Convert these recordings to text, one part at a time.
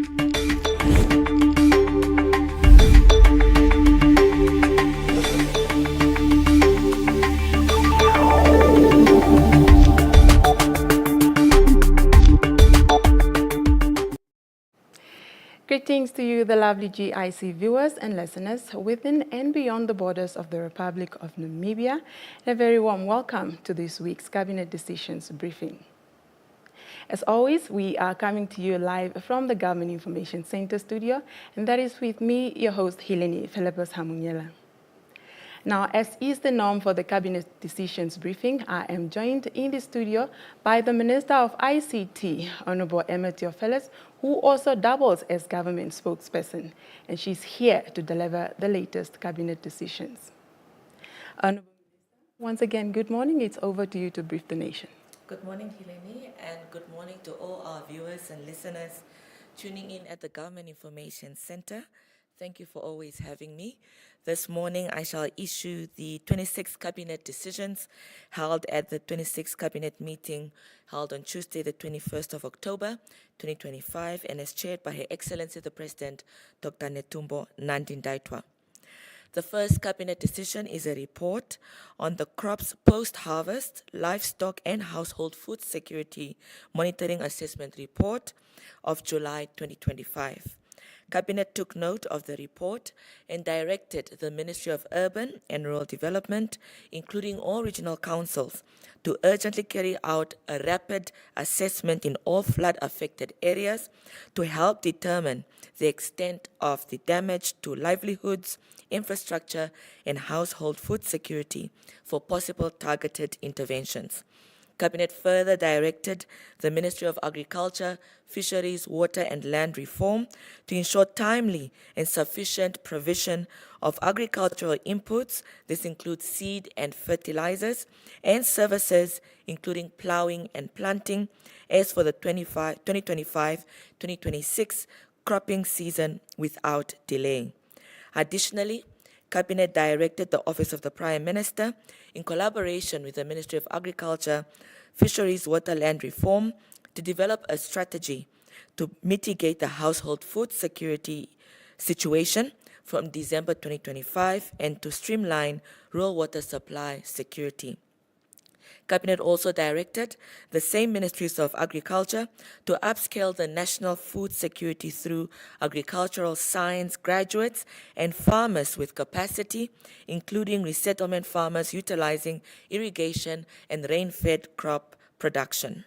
Greetings to you, the lovely GIC viewers and listeners within and beyond the borders of the Republic of Namibia, and a very warm welcome to this week's Cabinet Decisions Briefing. As always, we are coming to you live from the Government Information Center studio, and that is with me, your host, Helene Philippus Hamunyela. Now, as is the norm for the Cabinet Decisions Briefing, I am joined in the studio by the Minister of ICT, Honorable Emma Theophilus, who also doubles as government spokesperson, and she's here to deliver the latest Cabinet decisions. Honorable Minister, once again, good morning. It's over to you to brief the nation. Good morning, Helene, and good morning to all our viewers and listeners tuning in at the Government Information Center. Thank you for always having me. This morning, I shall issue the 26 Cabinet decisions held at the 26th Cabinet meeting held on Tuesday, the 21st of October, 2025, and as chaired by Her Excellency the President, Dr. Netumbo Nandi-Ndaitwah. The first Cabinet decision is a report on the crops post-harvest, livestock and household food security monitoring assessment report of July 2025. Cabinet took note of the report and directed the Ministry of Urban and Rural Development, including all regional councils, to urgently carry out a rapid assessment in all flood-affected areas to help determine the extent of the damage to livelihoods, infrastructure, and household food security for possible targeted interventions. Cabinet further directed the Ministry of Agriculture, Fisheries, Water and Land Reform to ensure timely and sufficient provision of agricultural inputs. This includes seed and fertilizers and services, including plowing and planting, as for the 2025-2026 cropping season without delay. Additionally, Cabinet directed the Office of the Prime Minister, in collaboration with the Ministry of Agriculture, Fisheries, Water, Land Reform, to develop a strategy to mitigate the household food security situation from December 2025 and to streamline rural water supply security. Cabinet also directed the same Ministries of Agriculture to upscale the national food security through agricultural science graduates and farmers with capacity, including resettlement farmers utilizing irrigation and rain-fed crop production.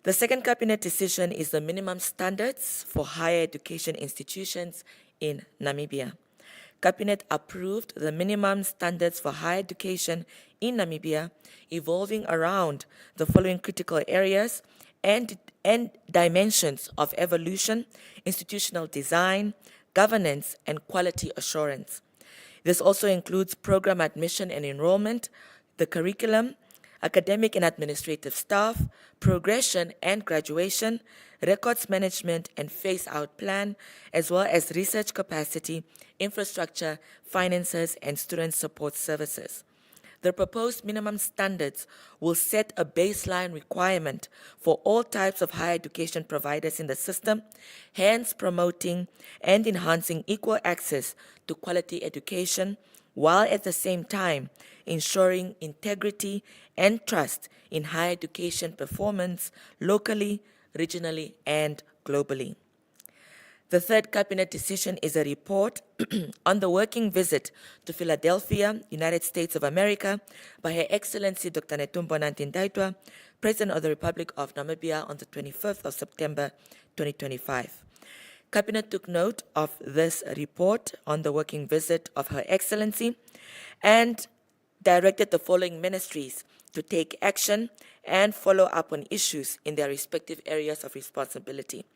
The second Cabinet decision is the minimum standards for higher education institutions in Namibia. Cabinet approved the minimum standards for higher education in Namibia, evolving around the following critical areas and dimensions of evolution, institutional design, governance, and quality assurance. This also includes program admission and enrollment, the curriculum, academic and administrative staff, progression and graduation, records management and phase-out plan, as well as research capacity, infrastructure, finances, and student support services. The proposed minimum standards will set a baseline requirement for all types of higher education providers in the system, hence promoting and enhancing equal access to quality education, while at the same time ensuring integrity and trust in higher education performance locally, regionally, and globally. The third Cabinet decision is a report on the working visit to Philadelphia, United States of America, by Her Excellency Dr. Netumbo Nandi-Ndaitwah, President of the Republic of Namibia, on the 25th of September 2025. Cabinet took note of this report on the working visit of Her Excellency and directed the following ministries to take action and follow up on issues in their respective areas of responsibility.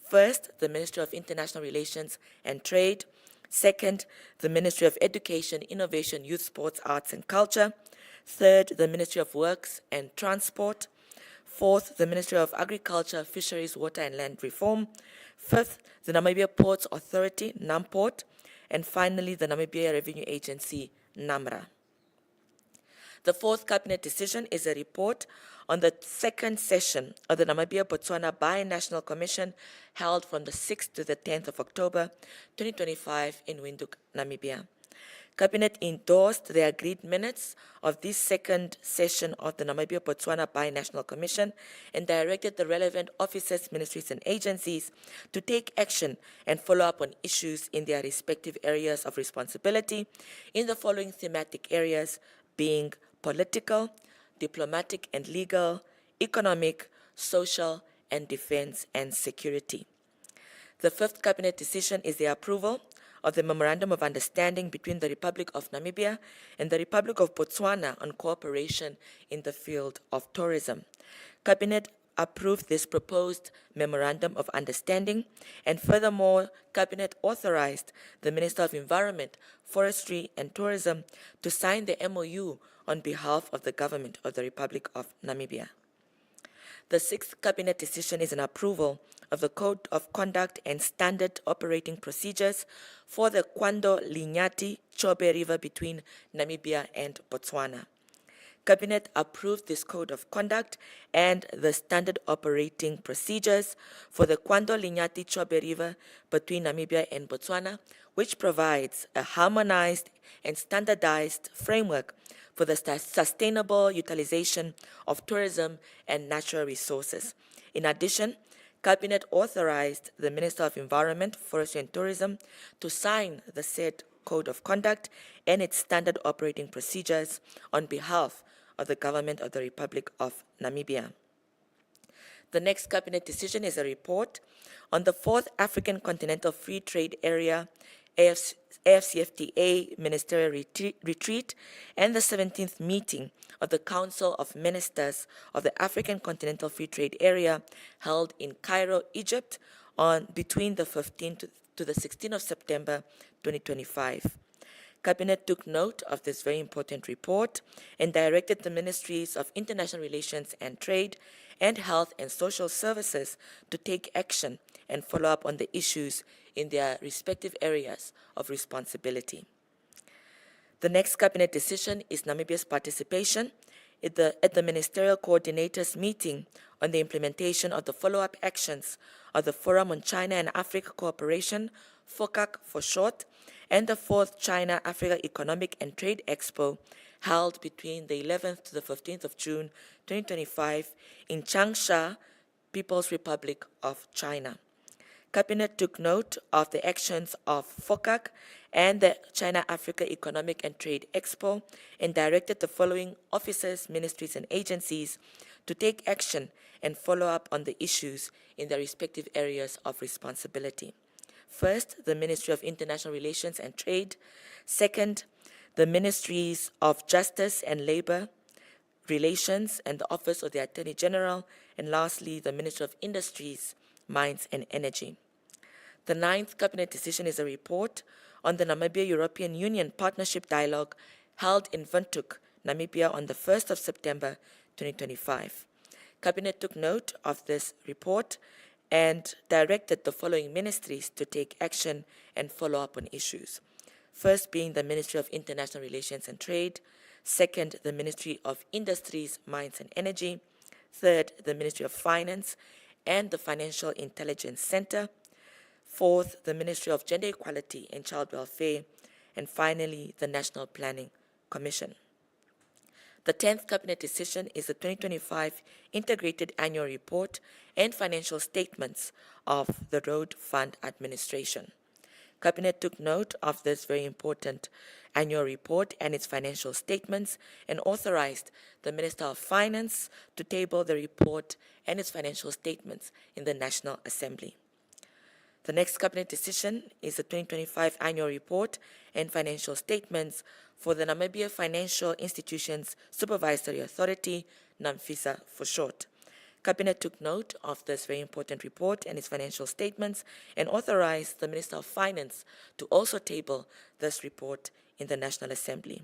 First, the Ministry of International Relations and Trade. Second, the Ministry of Education, Innovation, Youth, Sports, Arts and Culture. Third, the Ministry of Works and Transport. Fourth, the Ministry of Agriculture, Fisheries, Water and Land Reform. Fifth, the Namibia Ports Authority, NAMPORT. And finally, the Namibia Revenue Agency, NAMRA. The fourth Cabinet decision is a report on the second session of the Namibia-Botswana Binational Commission held from the 6th to the 10th of October 2025 in Windhoek, Namibia. Cabinet endorsed the agreed minutes of this second session of the Namibia-Botswana Binational Commission and directed the relevant officers, ministries, and agencies to take action and follow up on issues in their respective areas of responsibility in the following thematic areas being political, diplomatic and legal, economic, social, and defense and security. The fifth cabinet decision is the approval of the Memorandum of Understanding between the Republic of Namibia and the Republic of Botswana on cooperation in the field of tourism. Cabinet approved this proposed Memorandum of Understanding, and furthermore, Cabinet authorized the Minister of Environment, Forestry and Tourism to sign the MOU on behalf of the Government of the Republic of Namibia. The sixth cabinet decision is an approval of the Code of Conduct and Standard Operating Procedures for the Kwando Linyati Chobe River between Namibia and Botswana. Cabinet approved this Code of Conduct and the Standard Operating Procedures for the Kwando Linyati Chobe River between Namibia and Botswana, which provides a harmonized and standardized framework for the sustainable utilization of tourism and natural resources. In addition, Cabinet authorized the Minister of Environment, Forestry and Tourism to sign the said Code of Conduct and its standard operating procedures on behalf of the Government of the Republic of Namibia. The next cabinet decision is a report on the 4th African Continental Free Trade Area AFCFTA Ministerial Retreat and the 17th meeting of the Council of Ministers of the African Continental Free Trade Area held in Cairo, Egypt between the 15th to the 16th of September 2025. Cabinet took note of this very important report and directed the Ministries of International Relations and Trade and Health and Social Services to take action and follow up on the issues in their respective areas of responsibility. The next cabinet decision is Namibia's participation at the Ministerial Coordinators meeting on the implementation of the follow-up actions of the Forum on China and Africa Cooperation, FOCAC for short, and the 4th China-Africa Economic and Trade Expo held between the 11th to the 15th of June 2025 in Changsha, People's Republic of China. Cabinet took note of the actions of FOCAC and the China-Africa Economic and Trade Expo and directed the following officers, ministries, and agencies to take action and follow up on the issues in their respective areas of responsibility. First, the Ministry of International Relations and Trade. Second, the Ministries of Justice and Labor Relations and the Office of the Attorney General. And lastly, the Ministry of Industries, Mines and Energy. The ninth cabinet decision is a report on the Namibia-European Union Partnership Dialogue held in Windhoek, Namibia on the 1st of September 2025. Cabinet took note of this report and directed the following ministries to take action and follow up on issues. First being the Ministry of International Relations and Trade. Second, the Ministry of Industries, Mines and Energy. Third, the Ministry of Finance and the Financial Intelligence Center. Fourth, the Ministry of Gender Equality and Child Welfare. And finally, the National Planning Commission. The 10th cabinet decision is the 2025 Integrated Annual Report and Financial Statements of the Road Fund Administration. Cabinet took note of this very important annual report and its financial statements and authorized the Minister of Finance to table the report and its financial statements in the National Assembly. The next cabinet decision is the 2025 Annual Report and Financial Statements for the Namibia Financial Institutions Supervisory Authority, NAMFISA for short. Cabinet took note of this very important report and its financial statements and authorized the Minister of Finance to also table this report in the National Assembly.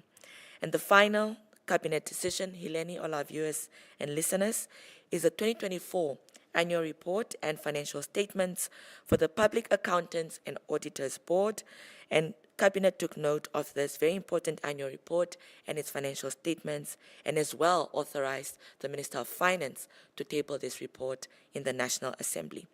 And the final cabinet decision, Helene, all our viewers and listeners, is the 2024 Annual Report and Financial Statements for the Public Accountants and Auditors Board, and Cabinet took note of this very important annual report and its financial statements, and as well authorized the Minister of Finance to table this report in the National Assembly.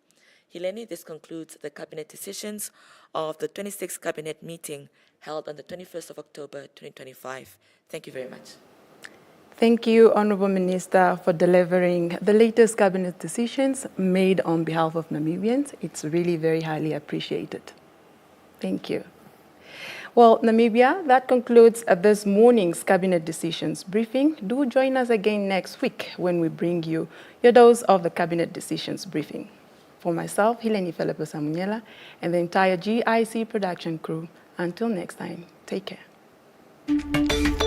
Hileni, this concludes the Cabinet decisions of the 26th Cabinet meeting held on the 21st of October 2025. Thank you very much. Thank you, Honorable Minister, for delivering the latest Cabinet decisions made on behalf of Namibians. It's really very highly appreciated. Thank you. Well, Namibia, that concludes this morning's Cabinet decisions briefing. Do join us again next week when we bring you your dose of the Cabinet decisions briefing. For myself, Hileni Felipe Samuela, and the entire GIC production crew, until next time, take care.